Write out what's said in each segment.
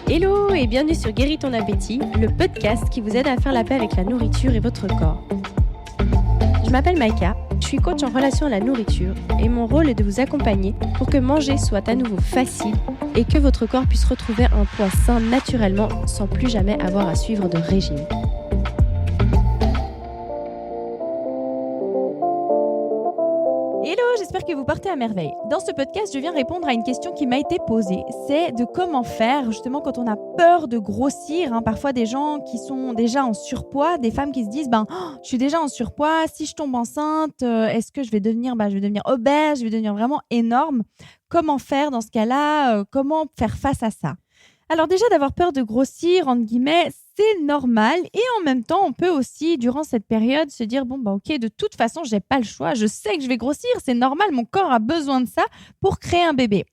Hello et bienvenue sur Guéris ton appétit, le podcast qui vous aide à faire la paix avec la nourriture et votre corps. Je m'appelle Maïka, je suis coach en relation à la nourriture et mon rôle est de vous accompagner pour que manger soit à nouveau facile et que votre corps puisse retrouver un poids sain naturellement sans plus jamais avoir à suivre de régime. Hello, j'espère que vous partez à merveille. Dans ce podcast, je viens répondre à une question qui m'a été posée. C'est de comment faire justement quand on a peur de grossir. Parfois des gens qui sont déjà en surpoids, des femmes qui se disent je suis déjà en surpoids, si je tombe enceinte, est-ce que je vais devenir obèse, je vais devenir vraiment énorme. Comment faire dans ce cas-là, comment faire face à ça? Alors déjà, d'avoir peur de grossir, entre guillemets, c'est normal. Et en même temps, on peut aussi, durant cette période, se dire, ok, de toute façon, j'ai pas le choix. Je sais que je vais grossir, c'est normal, mon corps a besoin de ça pour créer un bébé.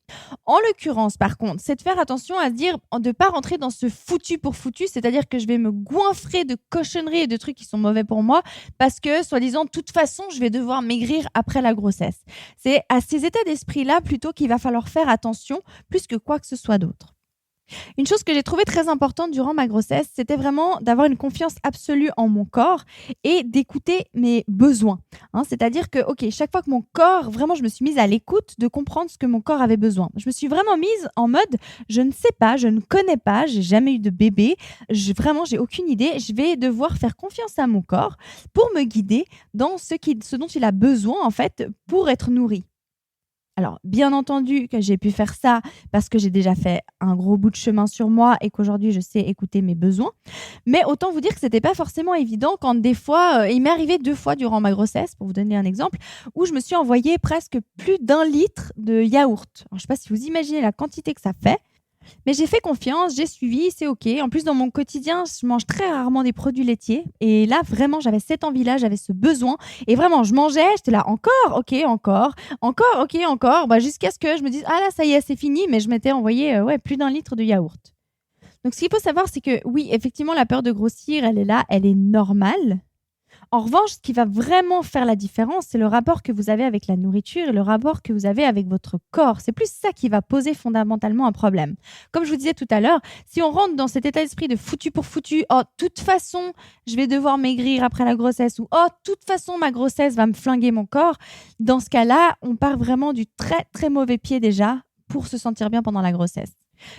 En l'occurrence, par contre, c'est de faire attention à se dire, de pas rentrer dans ce foutu pour foutu, c'est-à-dire que je vais me goinfrer de cochonneries et de trucs qui sont mauvais pour moi parce que, soi-disant, de toute façon, je vais devoir maigrir après la grossesse. C'est à ces états d'esprit-là, plutôt qu'il va falloir faire attention, plus que quoi que ce soit d'autre. Une chose que j'ai trouvée très importante durant ma grossesse, c'était vraiment d'avoir une confiance absolue en mon corps et d'écouter mes besoins. C'est-à-dire que, chaque fois que mon corps, vraiment, je me suis mise à l'écoute de comprendre ce que mon corps avait besoin. Je me suis vraiment mise en mode, je ne sais pas, je ne connais pas, j'ai jamais eu de bébé, j'ai aucune idée, je vais devoir faire confiance à mon corps pour me guider dans ce dont il a besoin, en fait, pour être nourri. Alors, bien entendu que j'ai pu faire ça parce que j'ai déjà fait un gros bout de chemin sur moi et qu'aujourd'hui, je sais écouter mes besoins. Mais autant vous dire que c'était pas forcément évident quand des fois, il m'est arrivé 2 fois durant ma grossesse, pour vous donner un exemple, où je me suis envoyé presque plus d'1 litre de yaourt. Alors, je sais pas si vous imaginez la quantité que ça fait. Mais j'ai fait confiance, j'ai suivi, c'est OK. En plus, dans mon quotidien, je mange très rarement des produits laitiers. Et là, vraiment, j'avais cette envie-là, j'avais ce besoin. Et vraiment, je mangeais, j'étais là, encore, OK, encore, OK, encore. Jusqu'à ce que je me dise, ah là, ça y est, c'est fini. Mais je m'étais envoyé plus d'1 litre de yaourt. Donc, ce qu'il faut savoir, c'est que oui, effectivement, la peur de grossir, elle est là, elle est normale. En revanche, ce qui va vraiment faire la différence, c'est le rapport que vous avez avec la nourriture et le rapport que vous avez avec votre corps. C'est plus ça qui va poser fondamentalement un problème. Comme je vous disais tout à l'heure, si on rentre dans cet état d'esprit de foutu pour foutu, de toute façon, je vais devoir maigrir après la grossesse ou de toute façon, ma grossesse va me flinguer mon corps, dans ce cas-là, on part vraiment du très, très mauvais pied déjà pour se sentir bien pendant la grossesse.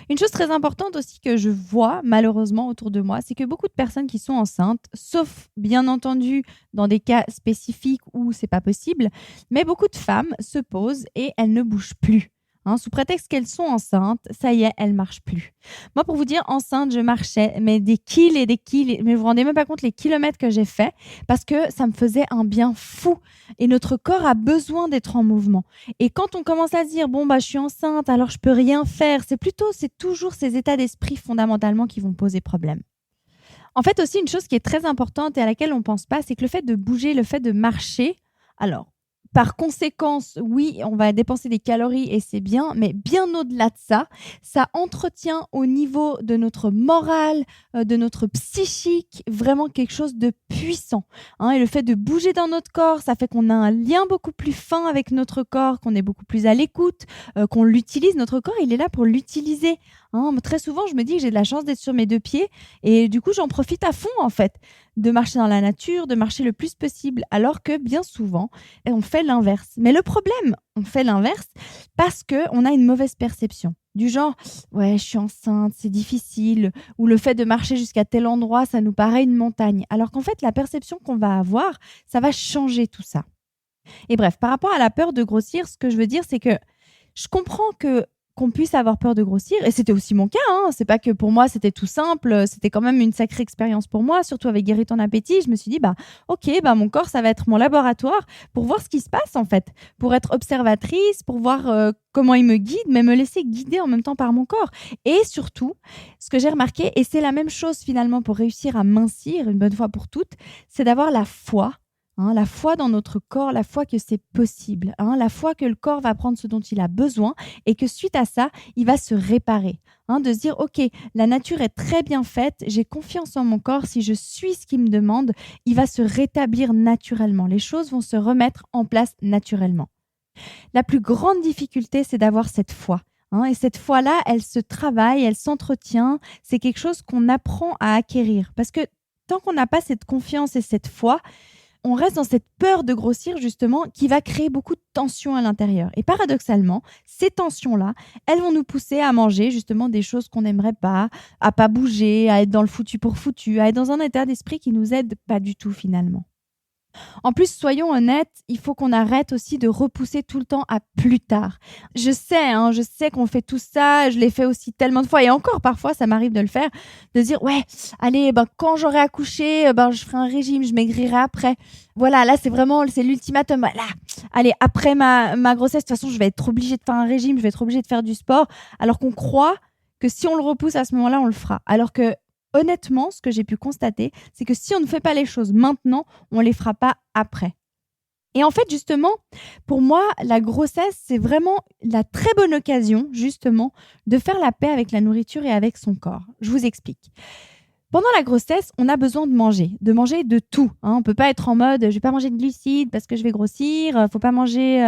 Une chose très importante aussi que je vois malheureusement autour de moi, c'est que beaucoup de personnes qui sont enceintes, sauf bien entendu dans des cas spécifiques où c'est pas possible, mais beaucoup de femmes se posent et elles ne bougent plus. Sous prétexte qu'elles sont enceintes, ça y est, elles marchent plus. Moi, pour vous dire, enceinte, je marchais, mais des kills et des kills, mais vous vous rendez même pas compte les kilomètres que j'ai fait parce que ça me faisait un bien fou. Et notre corps a besoin d'être en mouvement. Et quand on commence à se dire, je suis enceinte, alors je peux rien faire, c'est toujours ces états d'esprit fondamentalement qui vont poser problème. En fait, aussi, une chose qui est très importante et à laquelle on pense pas, c'est que le fait de bouger, le fait de marcher, alors, par conséquence, oui, on va dépenser des calories et c'est bien, mais bien au-delà de ça, ça entretient au niveau de notre morale, de notre psychique, vraiment quelque chose de puissant. Et le fait de bouger dans notre corps, ça fait qu'on a un lien beaucoup plus fin avec notre corps, qu'on est beaucoup plus à l'écoute, qu'on l'utilise. Notre corps, il est là pour l'utiliser. Très souvent, je me dis que j'ai de la chance d'être sur mes 2 pieds et du coup, j'en profite à fond en fait, de marcher dans la nature, de marcher le plus possible, alors que bien souvent, on fait l'inverse. Mais le problème, on fait l'inverse parce qu'on a une mauvaise perception. Du genre, ouais, je suis enceinte, c'est difficile, ou le fait de marcher jusqu'à tel endroit, ça nous paraît une montagne. Alors qu'en fait, la perception qu'on va avoir, ça va changer tout ça. Et bref, par rapport à la peur de grossir, ce que je veux dire, c'est que je comprends qu'on puisse avoir peur de grossir, et c'était aussi mon cas, c'est pas que pour moi c'était tout simple, c'était quand même une sacrée expérience pour moi, surtout avec Guéris ton appétit. Je me suis dit, mon corps, ça va être mon laboratoire pour voir ce qui se passe en fait, pour être observatrice, pour voir comment il me guide, mais me laisser guider en même temps par mon corps. Et surtout, ce que j'ai remarqué, et c'est la même chose finalement pour réussir à mincir une bonne fois pour toutes, c'est d'avoir la foi. La foi dans notre corps, la foi que c'est possible, la foi que le corps va prendre ce dont il a besoin et que suite à ça, il va se réparer. De se dire, OK, la nature est très bien faite, j'ai confiance en mon corps, si je suis ce qu'il me demande, il va se rétablir naturellement. Les choses vont se remettre en place naturellement. La plus grande difficulté, c'est d'avoir cette foi. hein, et cette foi-là, elle se travaille, elle s'entretient. C'est quelque chose qu'on apprend à acquérir parce que tant qu'on n'a pas cette confiance et cette foi, on reste dans cette peur de grossir justement qui va créer beaucoup de tensions à l'intérieur. Et paradoxalement, ces tensions-là, elles vont nous pousser à manger justement des choses qu'on n'aimerait pas, à pas bouger, à être dans le foutu pour foutu, à être dans un état d'esprit qui nous aide pas du tout finalement. En plus, soyons honnêtes, il faut qu'on arrête aussi de repousser tout le temps à plus tard. Je sais qu'on fait tout ça, je l'ai fait aussi tellement de fois et encore parfois ça m'arrive de le faire, de dire ouais, allez, quand j'aurai accouché, je ferai un régime, je maigrirai après. Voilà, là c'est l'ultimatum. Là, allez, après ma grossesse, de toute façon, je vais être obligée de faire un régime, je vais être obligée de faire du sport, alors qu'on croit que si on le repousse à ce moment-là, on le fera. Alors que honnêtement, ce que j'ai pu constater, c'est que si on ne fait pas les choses maintenant, on ne les fera pas après. Et en fait, justement, pour moi, la grossesse, c'est vraiment la très bonne occasion, justement, de faire la paix avec la nourriture et avec son corps. Je vous explique. Pendant la grossesse, on a besoin de manger de tout. On ne peut pas être en mode, je ne vais pas manger de glucides parce que je vais grossir, il ne faut pas manger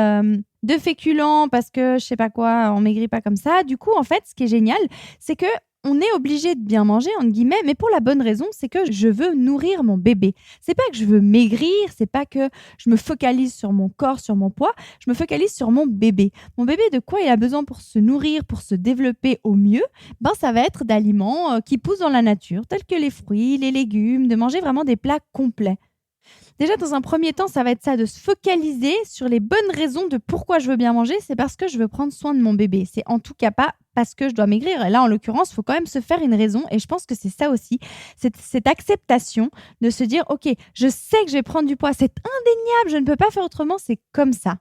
de féculents parce que je ne sais pas quoi, on ne maigrit pas comme ça. Du coup, en fait, ce qui est génial, c'est que on est obligé de bien manger, entre guillemets, mais pour la bonne raison, c'est que je veux nourrir mon bébé. C'est pas que je veux maigrir, c'est pas que je me focalise sur mon corps, sur mon poids, je me focalise sur mon bébé. Mon bébé, de quoi il a besoin pour se nourrir, pour se développer au mieux? Ça va être d'aliments qui poussent dans la nature, tels que les fruits, les légumes, de manger vraiment des plats complets. Déjà, dans un premier temps, ça va être ça, de se focaliser sur les bonnes raisons de pourquoi je veux bien manger. C'est parce que je veux prendre soin de mon bébé. C'est en tout cas pas parce que je dois maigrir. Et là, en l'occurrence, il faut quand même se faire une raison. Et je pense que c'est ça aussi, cette acceptation de se dire, OK, je sais que je vais prendre du poids. C'est indéniable, je ne peux pas faire autrement. C'est comme ça.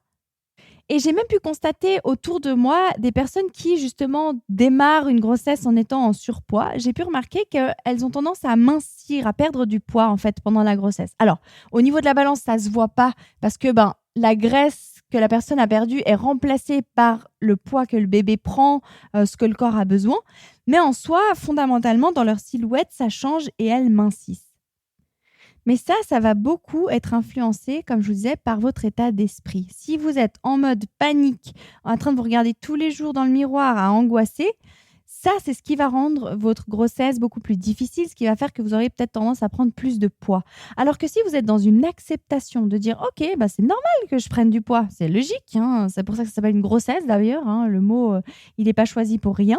Et j'ai même pu constater autour de moi des personnes qui, justement, démarrent une grossesse en étant en surpoids. J'ai pu remarquer qu'elles ont tendance à mincir, à perdre du poids, en fait, pendant la grossesse. Alors, au niveau de la balance, ça ne se voit pas parce que la graisse que la personne a perdue est remplacée par le poids que le bébé prend, ce que le corps a besoin. Mais en soi, fondamentalement, dans leur silhouette, ça change et elles mincissent. Mais ça va beaucoup être influencé, comme je vous disais, par votre état d'esprit. Si vous êtes en mode panique, en train de vous regarder tous les jours dans le miroir à angoisser, ça, c'est ce qui va rendre votre grossesse beaucoup plus difficile, ce qui va faire que vous aurez peut-être tendance à prendre plus de poids. Alors que si vous êtes dans une acceptation de dire « Ok, c'est normal que je prenne du poids », c'est logique, c'est pour ça que ça s'appelle une grossesse d'ailleurs, le mot, il n'est pas choisi pour rien.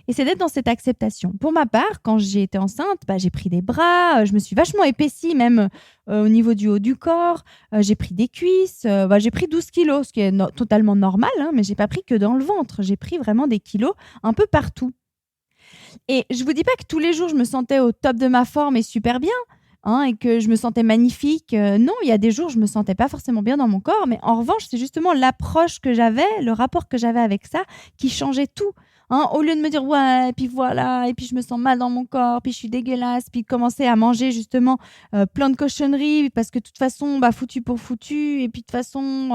Et c'est d'être dans cette acceptation. Pour ma part, quand j'ai été enceinte, j'ai pris des bras, je me suis vachement épaissie même au niveau du haut du corps, j'ai pris des cuisses, j'ai pris 12 kilos, ce qui est totalement normal, mais j'ai pas pris que dans le ventre, j'ai pris vraiment des kilos un peu partout. Et je vous dis pas que tous les jours je me sentais au top de ma forme et super bien, et que je me sentais magnifique. Non, il y a des jours, je me sentais pas forcément bien dans mon corps, mais en revanche, c'est justement l'approche que j'avais, le rapport que j'avais avec ça qui changeait tout. Au lieu de me dire ouais, et puis voilà, et puis je me sens mal dans mon corps, puis je suis dégueulasse, puis commencer à manger justement plein de cochonneries parce que de toute façon, foutu pour foutu, et puis de toute façon,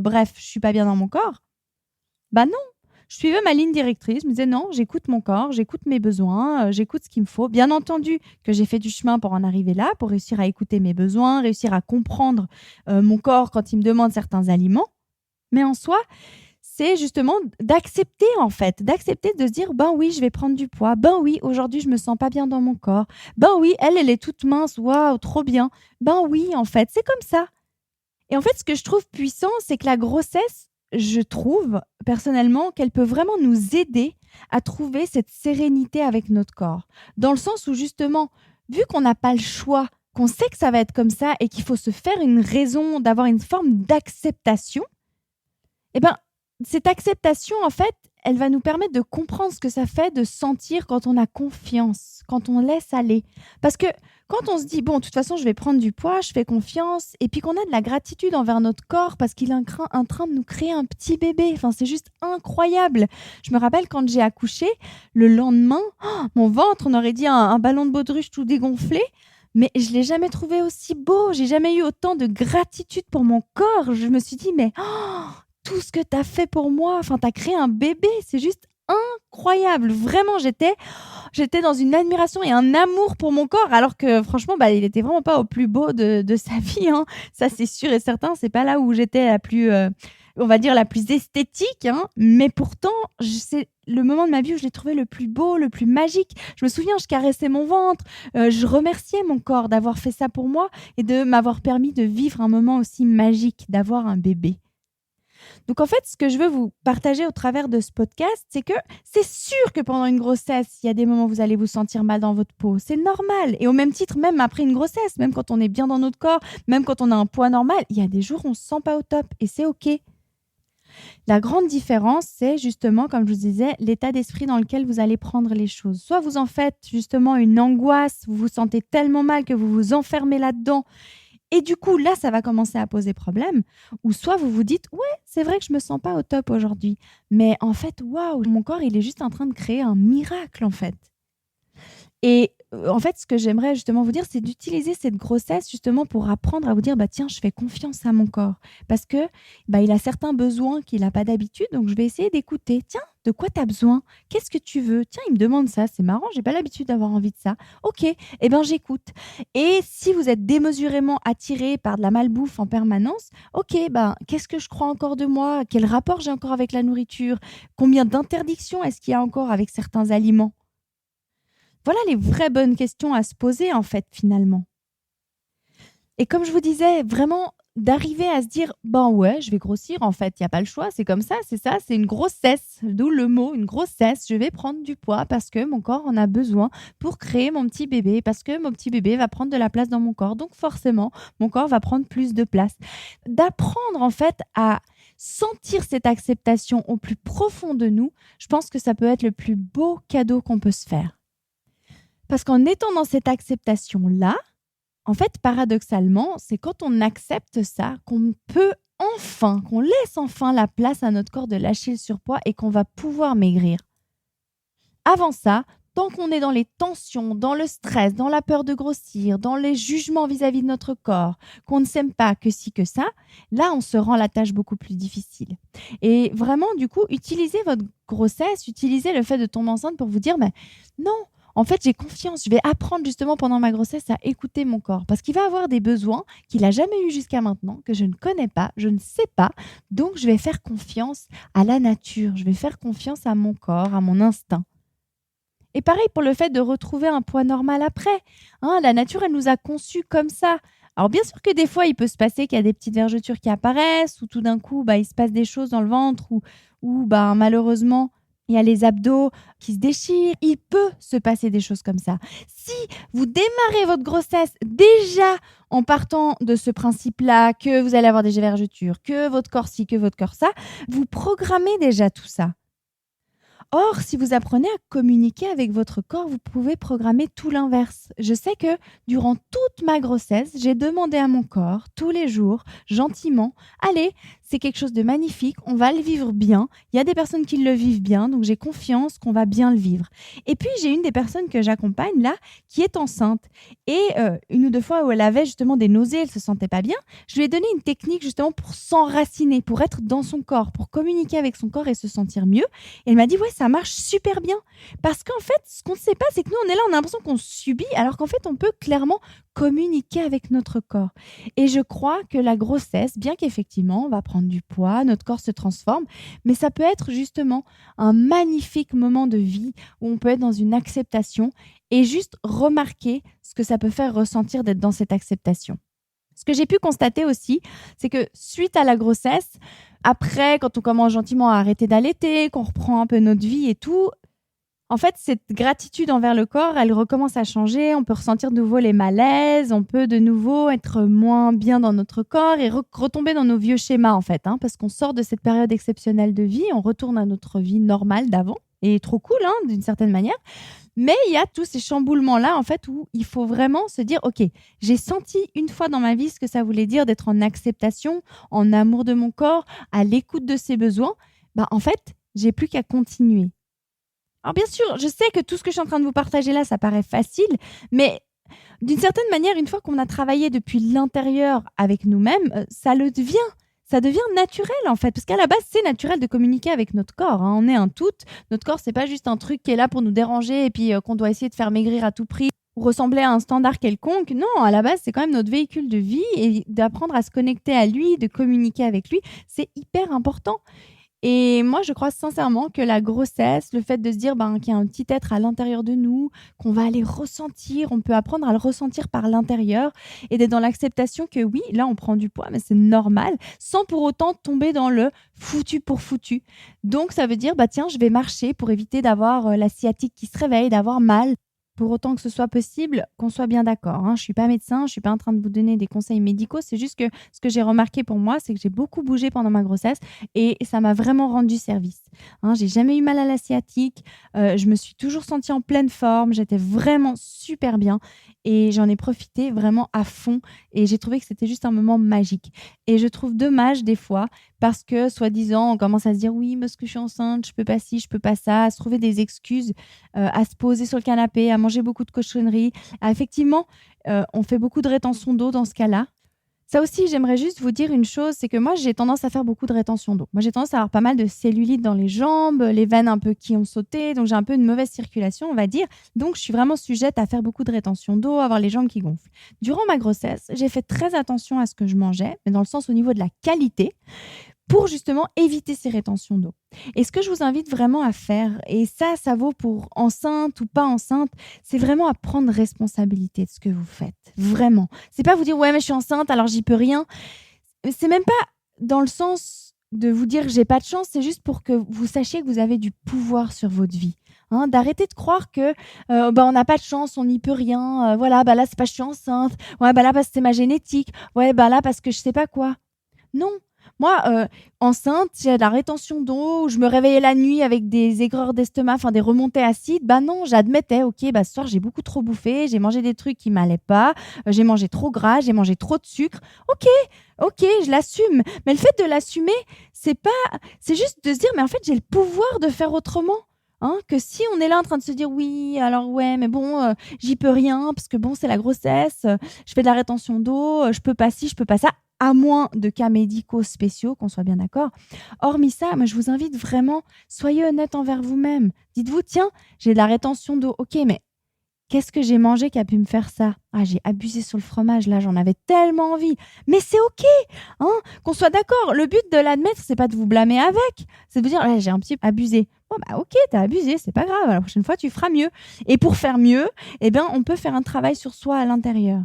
bref, je suis pas bien dans mon corps. Non, je suivais ma ligne directrice, je me disais non, j'écoute mon corps, j'écoute mes besoins, j'écoute ce qu'il me faut. Bien entendu que j'ai fait du chemin pour en arriver là, pour réussir à écouter mes besoins, réussir à comprendre mon corps quand il me demande certains aliments. Mais en soi, c'est justement d'accepter en fait, d'accepter de se dire oui, je vais prendre du poids, oui, aujourd'hui je me sens pas bien dans mon corps, oui, elle est toute mince, waouh, trop bien, oui, en fait, c'est comme ça. Et en fait, ce que je trouve puissant, c'est que la grossesse, je trouve personnellement qu'elle peut vraiment nous aider à trouver cette sérénité avec notre corps, dans le sens où justement, vu qu'on n'a pas le choix, qu'on sait que ça va être comme ça et qu'il faut se faire une raison d'avoir une forme d'acceptation, cette acceptation, en fait, elle va nous permettre de comprendre ce que ça fait de sentir quand on a confiance, quand on laisse aller. Parce que quand on se dit, de toute façon, je vais prendre du poids, je fais confiance, et puis qu'on a de la gratitude envers notre corps parce qu'il est en train de nous créer un petit bébé. C'est juste incroyable. Je me rappelle quand j'ai accouché, le lendemain, mon ventre, on aurait dit un ballon de baudruche tout dégonflé. Mais je ne l'ai jamais trouvé aussi beau. J'ai jamais eu autant de gratitude pour mon corps. Je me suis dit, mais tout ce que tu as fait pour moi, tu as créé un bébé, c'est juste incroyable. Vraiment, j'étais dans une admiration et un amour pour mon corps, alors que franchement, il était vraiment pas au plus beau de sa vie. Ça, c'est sûr et certain. C'est pas là où j'étais on va dire, la plus esthétique, hein, mais pourtant, c'est le moment de ma vie où je l'ai trouvé le plus beau, le plus magique. Je me souviens, je caressais mon ventre, je remerciais mon corps d'avoir fait ça pour moi et de m'avoir permis de vivre un moment aussi magique, d'avoir un bébé. Donc en fait, ce que je veux vous partager au travers de ce podcast, c'est que c'est sûr que pendant une grossesse, il y a des moments où vous allez vous sentir mal dans votre peau. C'est normal. Et au même titre, même après une grossesse, même quand on est bien dans notre corps, même quand on a un poids normal, il y a des jours où on ne se sent pas au top et c'est OK. La grande différence, c'est justement, comme je vous disais, l'état d'esprit dans lequel vous allez prendre les choses. Soit vous en faites justement une angoisse, vous vous sentez tellement mal que vous vous enfermez là-dedans et du coup, là, ça va commencer à poser problème. Ou soit vous vous dites, ouais, c'est vrai que je me sens pas au top aujourd'hui. Mais en fait, waouh, mon corps, il est juste en train de créer un miracle, en fait. Et en fait, ce que j'aimerais justement vous dire, c'est d'utiliser cette grossesse justement pour apprendre à vous dire, bah tiens, je fais confiance à mon corps. Parce que il a certains besoins qu'il n'a pas d'habitude, donc je vais essayer d'écouter. Tiens, de quoi tu as besoin? Qu'est-ce que tu veux? Tiens, il me demande ça, c'est marrant, j'ai pas l'habitude d'avoir envie de ça. Ok, eh ben j'écoute. Et si vous êtes démesurément attiré par de la malbouffe en permanence, ok, qu'est-ce que je crois encore de moi? Quel rapport j'ai encore avec la nourriture? Combien d'interdictions est-ce qu'il y a encore avec certains aliments? Voilà les vraies bonnes questions à se poser, en fait, finalement. Et comme je vous disais, vraiment d'arriver à se dire, ouais, je vais grossir, en fait, il n'y a pas le choix, c'est comme ça, c'est une grossesse, d'où le mot, une grossesse, je vais prendre du poids parce que mon corps en a besoin pour créer mon petit bébé, parce que mon petit bébé va prendre de la place dans mon corps, donc forcément, mon corps va prendre plus de place. D'apprendre, en fait, à sentir cette acceptation au plus profond de nous, je pense que ça peut être le plus beau cadeau qu'on peut se faire. Parce qu'en étant dans cette acceptation-là, en fait, paradoxalement, c'est quand on accepte ça qu'on laisse enfin la place à notre corps de lâcher le surpoids et qu'on va pouvoir maigrir. Avant ça, tant qu'on est dans les tensions, dans le stress, dans la peur de grossir, dans les jugements vis-à-vis de notre corps, qu'on ne s'aime pas que ci, que ça, là, on se rend la tâche beaucoup plus difficile. Et vraiment, du coup, utilisez votre grossesse, utilisez le fait de tomber enceinte pour vous dire, non, en fait, j'ai confiance. Je vais apprendre justement pendant ma grossesse à écouter mon corps parce qu'il va avoir des besoins qu'il n'a jamais eu jusqu'à maintenant, que je ne connais pas, je ne sais pas. Donc, je vais faire confiance à la nature. Je vais faire confiance à mon corps, à mon instinct. Et pareil pour le fait de retrouver un poids normal après. La nature, elle nous a conçus comme ça. Alors, bien sûr que des fois, il peut se passer qu'il y a des petites vergetures qui apparaissent ou tout d'un coup, il se passe des choses dans le ventre ou malheureusement, il y a les abdos qui se déchirent. Il peut se passer des choses comme ça. Si vous démarrez votre grossesse déjà en partant de ce principe-là, que vous allez avoir des vergetures, que votre corps ci, que votre corps ça, vous programmez déjà tout ça. Or, si vous apprenez à communiquer avec votre corps, vous pouvez programmer tout l'inverse. Je sais que durant toute ma grossesse, j'ai demandé à mon corps, tous les jours, gentiment, allez, c'est quelque chose de magnifique, on va le vivre bien. Il y a des personnes qui le vivent bien, donc j'ai confiance qu'on va bien le vivre. Et puis, j'ai une des personnes que j'accompagne là, qui est enceinte. Et une ou deux fois où elle avait justement des nausées, elle se sentait pas bien, je lui ai donné une technique justement pour s'enraciner, pour être dans son corps, pour communiquer avec son corps et se sentir mieux. Et elle m'a dit, ouais, ça marche super bien. Parce qu'en fait, ce qu'on ne sait pas, c'est que nous, on est là, on a l'impression qu'on subit, alors qu'en fait, on peut clairement communiquer avec notre corps. Et je crois que la grossesse, bien qu'effectivement, on va prendre du poids, notre corps se transforme, mais ça peut être justement un magnifique moment de vie où on peut être dans une acceptation et juste remarquer ce que ça peut faire ressentir d'être dans cette acceptation. Ce que j'ai pu constater aussi, c'est que suite à la grossesse, après, quand on commence gentiment à arrêter d'allaiter, qu'on reprend un peu notre vie et tout, en fait, cette gratitude envers le corps, elle recommence à changer. On peut ressentir de nouveau les malaises, on peut de nouveau être moins bien dans notre corps et retomber dans nos vieux schémas, en fait, parce qu'on sort de cette période exceptionnelle de vie, on retourne à notre vie normale d'avant. Et trop cool, d'une certaine manière. Mais il y a tous ces chamboulements-là, en fait, où il faut vraiment se dire, OK, j'ai senti une fois dans ma vie ce que ça voulait dire d'être en acceptation, en amour de mon corps, à l'écoute de ses besoins. En fait, j'ai plus qu'à continuer. Alors bien sûr, je sais que tout ce que je suis en train de vous partager là, ça paraît facile, mais d'une certaine manière, une fois qu'on a travaillé depuis l'intérieur avec nous-mêmes, ça devient naturel en fait, parce qu'à la base, c'est naturel de communiquer avec notre corps. On est un tout. Notre corps, c'est pas juste un truc qui est là pour nous déranger et puis qu'on doit essayer de faire maigrir à tout prix ressembler à un standard quelconque. Non, à la base, c'est quand même notre véhicule de vie et d'apprendre à se connecter à lui, de communiquer avec lui, c'est hyper important. Et moi, je crois sincèrement que la grossesse, le fait de se dire qu'il y a un petit être à l'intérieur de nous, qu'on va aller ressentir, on peut apprendre à le ressentir par l'intérieur et d'être dans l'acceptation que oui, là, on prend du poids, mais c'est normal, sans pour autant tomber dans le foutu pour foutu. Donc, ça veut dire, tiens, je vais marcher pour éviter d'avoir la sciatique qui se réveille, d'avoir mal. Pour autant que ce soit possible, qu'on soit bien d'accord, hein. Je ne suis pas médecin, je ne suis pas en train de vous donner des conseils médicaux. C'est juste que ce que j'ai remarqué pour moi, c'est que j'ai beaucoup bougé pendant ma grossesse et ça m'a vraiment rendu service. Hein, j'ai jamais eu mal à la sciatique. Je me suis toujours sentie en pleine forme. J'étais vraiment super bien et j'en ai profité vraiment à fond. Et j'ai trouvé que c'était juste un moment magique. Et je trouve dommage des fois parce que, soi-disant, on commence à se dire oui, parce que je suis enceinte, je peux pas ci, je peux pas ça, à se trouver des excuses, à se poser sur le canapé, à manger beaucoup de cochonneries. Effectivement, on fait beaucoup de rétention d'eau dans ce cas-là. Ça aussi, j'aimerais juste vous dire une chose, c'est que moi, j'ai tendance à faire beaucoup de rétention d'eau. Moi, j'ai tendance à avoir pas mal de cellulite dans les jambes, les veines un peu qui ont sauté, donc j'ai un peu une mauvaise circulation, on va dire. Donc, je suis vraiment sujette à faire beaucoup de rétention d'eau, à avoir les jambes qui gonflent. Durant ma grossesse, j'ai fait très attention à ce que je mangeais, mais dans le sens au niveau de la qualité, pour justement éviter ces rétentions d'eau. Et ce que je vous invite vraiment à faire, et ça vaut pour enceinte ou pas enceinte, c'est vraiment à prendre responsabilité de ce que vous faites. Vraiment. C'est pas vous dire ouais mais je suis enceinte alors j'y peux rien. C'est même pas dans le sens de vous dire j'ai pas de chance, c'est juste pour que vous sachiez que vous avez du pouvoir sur votre vie. Hein, d'arrêter de croire que on n'a pas de chance, on n'y peut rien. Voilà, là c'est pas je suis enceinte. Ouais, là parce que c'est ma génétique. Ouais, là parce que je sais pas quoi. Non. Moi, enceinte, j'ai de la rétention d'eau, je me réveillais la nuit avec des aigreurs d'estomac, enfin des remontées acides. Non, j'admettais, OK, ce soir, j'ai beaucoup trop bouffé, j'ai mangé des trucs qui m'allaient pas, j'ai mangé trop gras, j'ai mangé trop de sucre. OK, je l'assume. Mais le fait de l'assumer, c'est juste de se dire, mais en fait, j'ai le pouvoir de faire autrement. Hein, que si on est là en train de se dire oui, alors ouais, mais bon, j'y peux rien parce que bon, c'est la grossesse, je fais de la rétention d'eau, je peux pas ci, je peux pas ça, à moins de cas médicaux spéciaux, qu'on soit bien d'accord. Hormis ça, moi, je vous invite vraiment, soyez honnête envers vous-même. Dites-vous, tiens, j'ai de la rétention d'eau, ok, mais qu'est-ce que j'ai mangé qui a pu me faire ça? Ah, j'ai abusé sur le fromage, là, j'en avais tellement envie. Mais c'est OK, hein, qu'on soit d'accord. Le but de l'admettre, c'est pas de vous blâmer avec. C'est de vous dire, j'ai un petit peu abusé. Bon, OK, t'as abusé, c'est pas grave. La prochaine fois, tu feras mieux. Et pour faire mieux, on peut faire un travail sur soi à l'intérieur.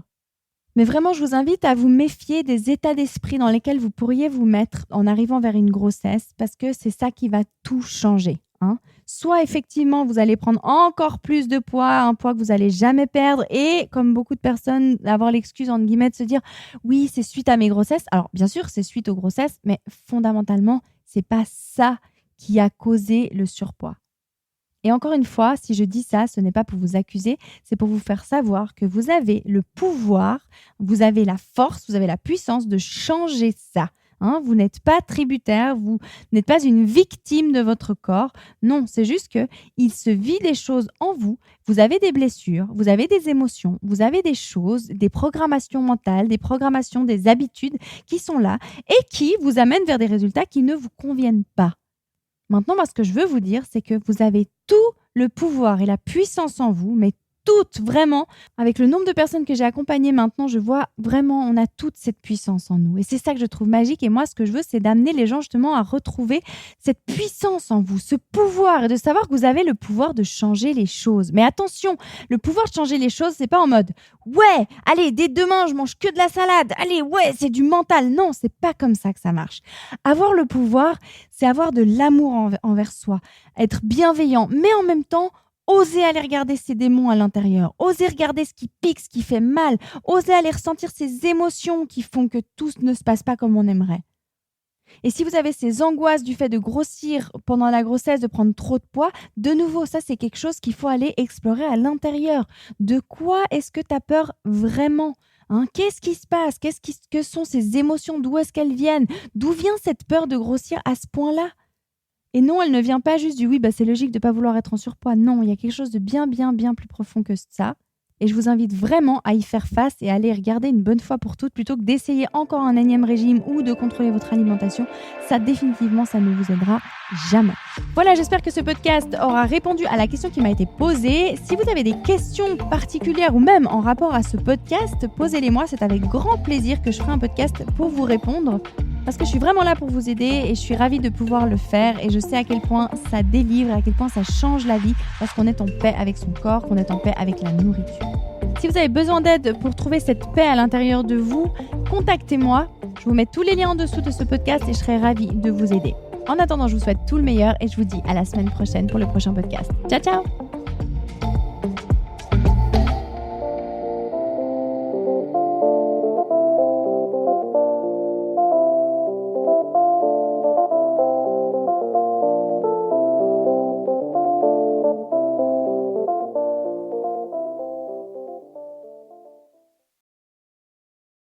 Mais vraiment, je vous invite à vous méfier des états d'esprit dans lesquels vous pourriez vous mettre en arrivant vers une grossesse, parce que c'est ça qui va tout changer. Hein. Soit effectivement, vous allez prendre encore plus de poids, un poids que vous n'allez jamais perdre, et comme beaucoup de personnes, avoir l'excuse, entre guillemets, de se dire « oui, c'est suite à mes grossesses ». Alors, bien sûr, c'est suite aux grossesses, mais fondamentalement, c'est pas ça qui a causé le surpoids. Et encore une fois, si je dis ça, ce n'est pas pour vous accuser, c'est pour vous faire savoir que vous avez le pouvoir, vous avez la force, vous avez la puissance de changer ça. Hein, vous n'êtes pas tributaire, vous n'êtes pas une victime de votre corps. Non, c'est juste qu'il se vit des choses en vous. Vous avez des blessures, vous avez des émotions, vous avez des choses, des programmations mentales, des programmations, des habitudes qui sont là et qui vous amènent vers des résultats qui ne vous conviennent pas. Maintenant, moi, ce que je veux vous dire, c'est que vous avez tout le pouvoir et la puissance en vous, mais toutes, vraiment. Avec le nombre de personnes que j'ai accompagnées maintenant, je vois vraiment, on a toute cette puissance en nous. Et c'est ça que je trouve magique. Et moi, ce que je veux, c'est d'amener les gens justement à retrouver cette puissance en vous, ce pouvoir, et de savoir que vous avez le pouvoir de changer les choses. Mais attention, le pouvoir de changer les choses, c'est pas en mode « ouais, allez, dès demain, je mange que de la salade. Allez, ouais, c'est du mental. » Non, c'est pas comme ça que ça marche. Avoir le pouvoir, c'est avoir de l'amour envers soi, être bienveillant, mais en même temps, oser aller regarder ses démons à l'intérieur, oser regarder ce qui pique, ce qui fait mal, oser aller ressentir ces émotions qui font que tout ne se passe pas comme on aimerait. Et si vous avez ces angoisses du fait de grossir pendant la grossesse, de prendre trop de poids, de nouveau, ça c'est quelque chose qu'il faut aller explorer à l'intérieur. De quoi est-ce que tu as peur vraiment ? Hein, qu'est-ce qui se passe ? Que sont ces émotions ? D'où est-ce qu'elles viennent ? D'où vient cette peur de grossir à ce point-là ? Et non, elle ne vient pas juste du « oui, c'est logique de ne pas vouloir être en surpoids ». Non, il y a quelque chose de bien plus profond que ça. Et je vous invite vraiment à y faire face et à aller regarder une bonne fois pour toutes plutôt que d'essayer encore un énième régime ou de contrôler votre alimentation. Ça, définitivement, ça ne vous aidera jamais. Voilà, j'espère que ce podcast aura répondu à la question qui m'a été posée. Si vous avez des questions particulières ou même en rapport à ce podcast, posez-les-moi. C'est avec grand plaisir que je ferai un podcast pour vous répondre. Parce que je suis vraiment là pour vous aider et je suis ravie de pouvoir le faire. Et je sais à quel point ça délivre et à quel point ça change la vie lorsqu'on est en paix avec son corps, qu'on est en paix avec la nourriture. Si vous avez besoin d'aide pour trouver cette paix à l'intérieur de vous, contactez-moi. Je vous mets tous les liens en dessous de ce podcast et je serai ravie de vous aider. En attendant, je vous souhaite tout le meilleur et je vous dis à la semaine prochaine pour le prochain podcast. Ciao, ciao!